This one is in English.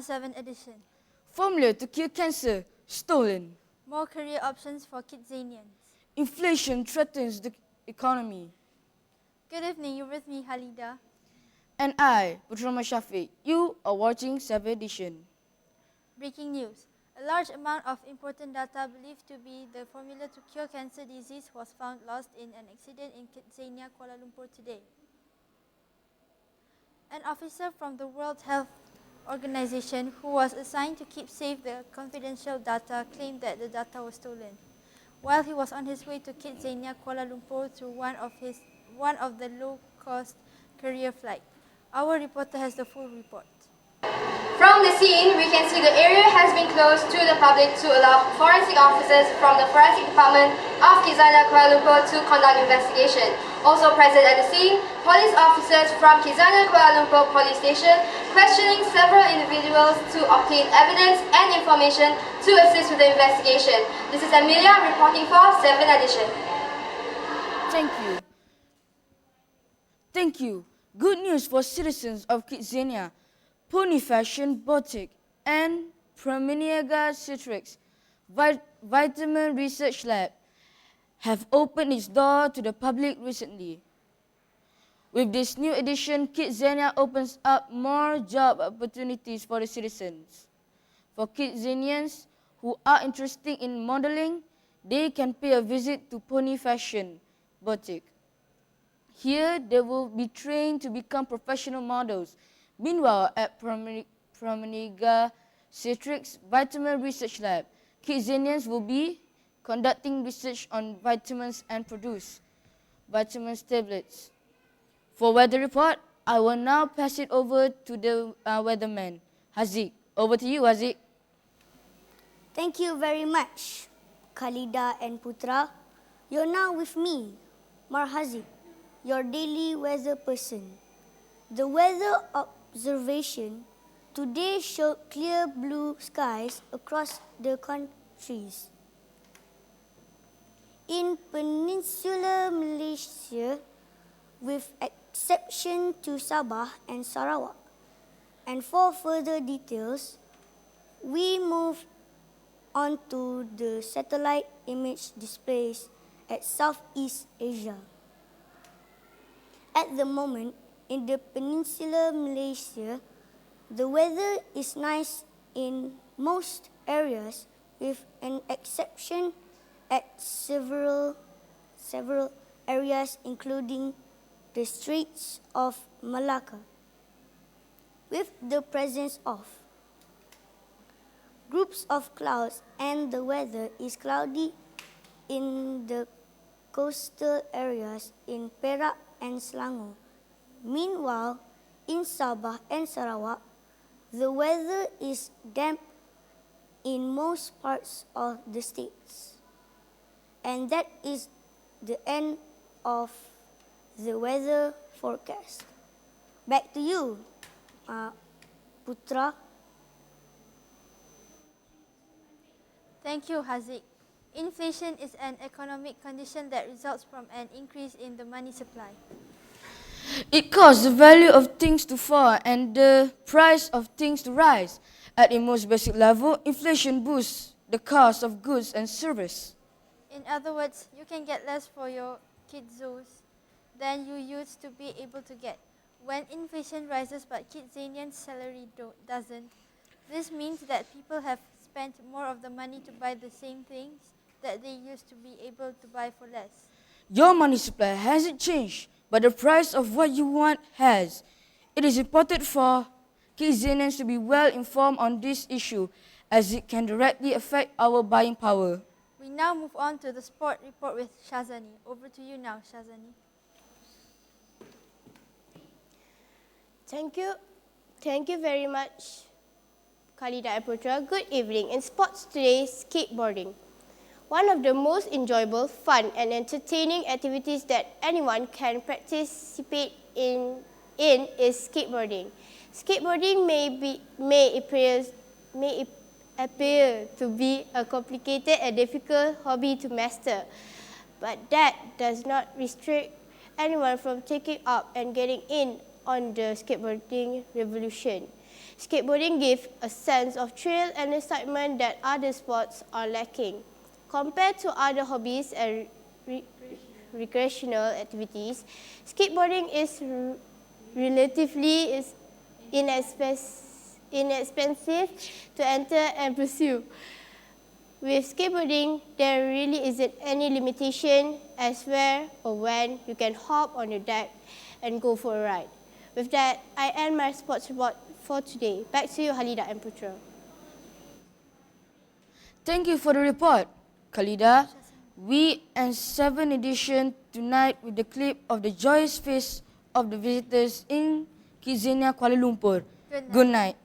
7 edition. Formula to cure cancer, stolen. More career options for KidZanians. Inflation threatens the economy. Good evening, you're with me, Halida. And I, putera Marsyafiq, you are watching 7th edition. Breaking news. A large amount of important data believed to be the formula to cure cancer disease was found lost in an accident in KidZania, Kuala Lumpur today. An officer from the World Health Organization who was assigned to keep safe the confidential data claimed that the data was stolen while he was on his way to KidZania, Kuala Lumpur through one of the low-cost courier flight. Our reporter has the full report. From the scene, we can see the area has been closed to the public to allow forensic officers from the forensic department of KidZania Kuala Lumpur to conduct investigation. Also present at the scene, police officers from KidZania Kuala Lumpur Police Station questioning several individuals to obtain evidence and information to assist with the investigation. This is Amelia reporting for 7th edition. Thank you. Good news for citizens of KidZania. Pony Fashion Boutique and Promeniaga Citrix Vitamin Research Lab have opened its door to the public recently. With this new edition, KidZania opens up more job opportunities for the citizens. For KidZanians who are interested in modeling, they can pay a visit to Pony Fashion Boutique. Here, they will be trained to become professional models. Meanwhile, at Promeniga Citrix Vitamin Research Lab, KidZanians will be conducting research on vitamins and produce vitamins tablets. For weather report, I will now pass it over to the weatherman, Haziq. Over to you, Haziq. Thank you very much, Khalida and Putra. You're now with me, Marhaziq, your daily weather person. The weather observation today showed clear blue skies across the countries. In peninsular Malaysia, with exception to Sabah and Sarawak. And for further details, we move on to the satellite image displays at Southeast Asia. At the moment, in the peninsular Malaysia, the weather is nice in most areas with an exception at several areas including the Straits of Malacca, with the presence of groups of clouds, and the weather is cloudy in the coastal areas in Perak and Selangor. Meanwhile, in Sabah and Sarawak, the weather is damp in most parts of the states. And that is the end of the weather forecast. Back to you, Putra. Thank you, Haziq. Inflation is an economic condition that results from an increase in the money supply. It causes the value of things to fall and the price of things to rise. At a most basic level, inflation boosts the cost of goods and service. In other words, you can get less for your kidzos than you used to be able to get. When inflation rises but KidZanian's salary doesn't, this means that people have spent more of the money to buy the same things that they used to be able to buy for less. Your money supply hasn't changed, but the price of what you want has. It is important for KidZanians to be well informed on this issue, as it can directly affect our buying power. We now move on to the sport report with Shazani. Over to you now, Shazani. Thank you very much, Khalida and Putra. Good evening. In sports today, skateboarding. One of the most enjoyable, fun and entertaining activities that anyone can participate in is skateboarding. Skateboarding may appear to be a complicated and difficult hobby to master, but that does not restrict anyone from taking up and getting in on the skateboarding revolution. Skateboarding gives a sense of thrill and excitement that other sports are lacking. Compared to other hobbies and recreational activities, skateboarding is relatively inexpensive to enter and pursue. With skateboarding, there really isn't any limitation as where or when you can hop on your deck and go for a ride. With that, I end my sports report for today. Back to you, Halida and Putra. Thank you for the report, Khalida. We end 7th edition tonight with the clip of the joyous face of the visitors in KidZania Kuala Lumpur. Good night. Good night.